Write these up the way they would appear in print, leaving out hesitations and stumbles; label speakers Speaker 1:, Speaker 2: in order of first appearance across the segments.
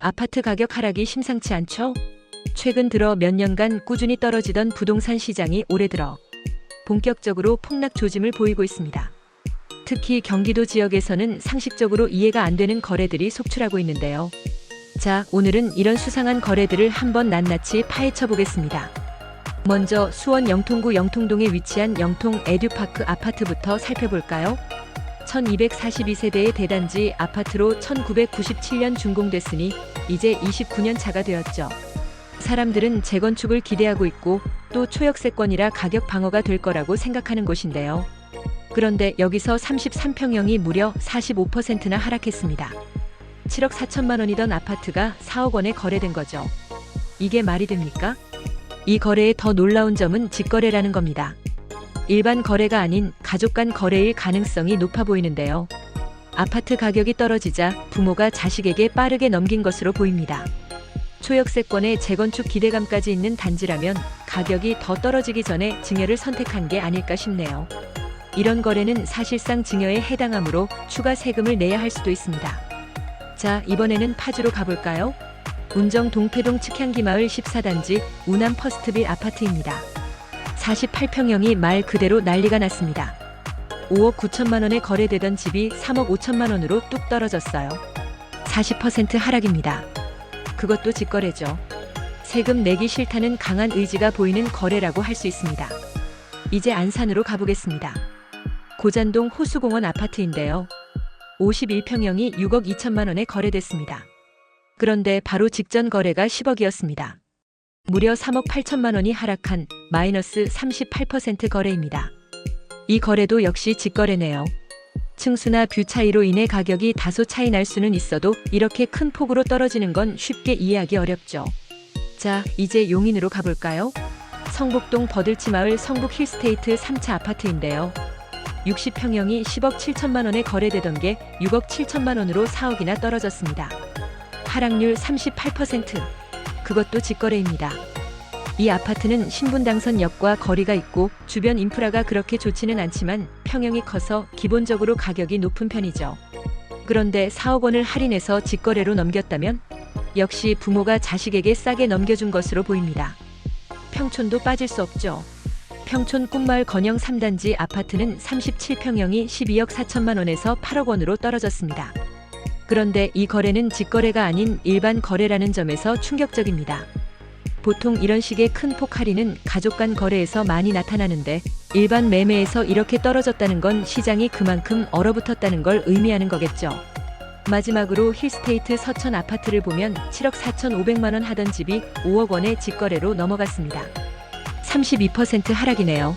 Speaker 1: 아파트 가격 하락이 심상치 않죠? 최근 들어 몇 년간 꾸준히 떨어지던 부동산 시장이 올해 들어 본격적으로 폭락 조짐을 보이고 있습니다. 특히 경기도 지역에서는 상식적으로 이해가 안 되는 거래들이 속출하고 있는데요. 자, 오늘은 이런 수상한 거래들을 한번 낱낱이 파헤쳐 보겠습니다. 먼저 수원 영통구 영통동에 위치한 영통 에듀파크 아파트부터 살펴볼까요? 1242세대의 대단지 아파트로 1997년 준공됐으니 이제 29년 차가 되었죠. 사람들은 재건축을 기대하고 있고 또 초역세권이라 가격 방어가 될 거라고 생각하는 곳인데요. 그런데 여기서 33평형이 무려 45%나 하락했습니다. 7억 4천만 원이던 아파트가 4억 원에 거래된 거죠. 이게 말이 됩니까? 이 거래의 더 놀라운 점은 직거래라는 겁니다. 일반 거래가 아닌 가족 간 거래일 가능성이 높아 보이는데요. 아파트 가격이 떨어지자 부모가 자식에게 빠르게 넘긴 것으로 보입니다. 초역세권에 재건축 기대감까지 있는 단지라면 가격이 더 떨어지기 전에 증여를 선택한 게 아닐까 싶네요. 이런 거래는 사실상 증여에 해당하므로 추가 세금을 내야 할 수도 있습니다. 자, 이번에는 파주로 가볼까요? 운정 동패동 측향기마을 14단지 우남 퍼스트빌 아파트입니다. 48평형이 말 그대로 난리가 났습니다. 5억 9천만 원에 거래되던 집이 3억 5천만 원으로 뚝 떨어졌어요. 40% 하락입니다. 그것도 직거래죠. 세금 내기 싫다는 강한 의지가 보이는 거래라고 할 수 있습니다. 이제 안산으로 가보겠습니다. 고잔동 호수공원 아파트인데요. 51평형이 6억 2천만 원에 거래됐습니다. 그런데 바로 직전 거래가 10억이었습니다. 무려 3억 8천만 원이 하락한 마이너스 38% 거래입니다. 이 거래도 역시 직거래네요. 층수나 뷰 차이로 인해 가격이 다소 차이 날 수는 있어도 이렇게 큰 폭으로 떨어지는 건 쉽게 이해하기 어렵죠. 자, 이제 용인으로 가볼까요? 성북동 버들치마을 성북 힐스테이트 3차 아파트인데요. 60평형이 10억 7천만 원에 거래되던 게 6억 7천만 원으로 4억이나 떨어졌습니다. 하락률 38%. 그것도 직거래입니다. 이 아파트는 신분당선역과 거리가 있고 주변 인프라가 그렇게 좋지는 않지만 평형이 커서 기본적으로 가격이 높은 편이죠. 그런데 4억 원을 할인해서 직거래로 넘겼다면 역시 부모가 자식에게 싸게 넘겨준 것으로 보입니다. 평촌도 빠질 수 없죠. 평촌 꿈마을 건영 3단지 아파트는 37평형이 12억 4천만 원에서 8억 원으로 떨어졌습니다. 그런데 이 거래는 직거래가 아닌 일반 거래라는 점에서 충격적입니다. 보통 이런 식의 큰 폭 할인은 가족 간 거래에서 많이 나타나는데 일반 매매에서 이렇게 떨어졌다는 건 시장이 그만큼 얼어붙었다는 걸 의미하는 거겠죠. 마지막으로 힐스테이트 서천 아파트를 보면 7억 4천5백만 원 하던 집이 5억 원의 직거래로 넘어갔습니다. 32% 하락이네요.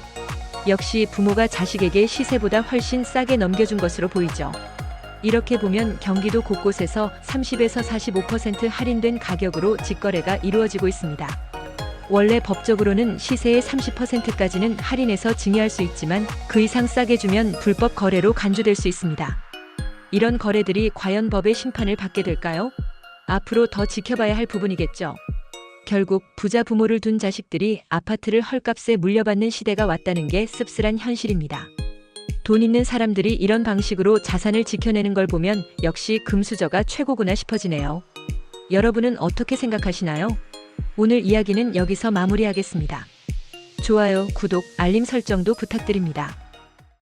Speaker 1: 역시 부모가 자식에게 시세보다 훨씬 싸게 넘겨준 것으로 보이죠. 이렇게 보면 경기도 곳곳에서 30에서 45% 할인된 가격으로 직거래가 이루어지고 있습니다. 원래 법적으로는 시세의 30%까지는 할인해서 증여할 수 있지만 그 이상 싸게 주면 불법 거래로 간주될 수 있습니다. 이런 거래들이 과연 법의 심판을 받게 될까요? 앞으로 더 지켜봐야 할 부분이겠죠. 결국 부자 부모를 둔 자식들이 아파트를 헐값에 물려받는 시대가 왔다는 게 씁쓸한 현실입니다. 돈 있는 사람들이 이런 방식으로 자산을 지켜내는 걸 보면 역시 금수저가 최고구나 싶어지네요. 여러분은 어떻게 생각하시나요? 오늘 이야기는 여기서 마무리하겠습니다. 좋아요, 구독, 알림 설정도 부탁드립니다.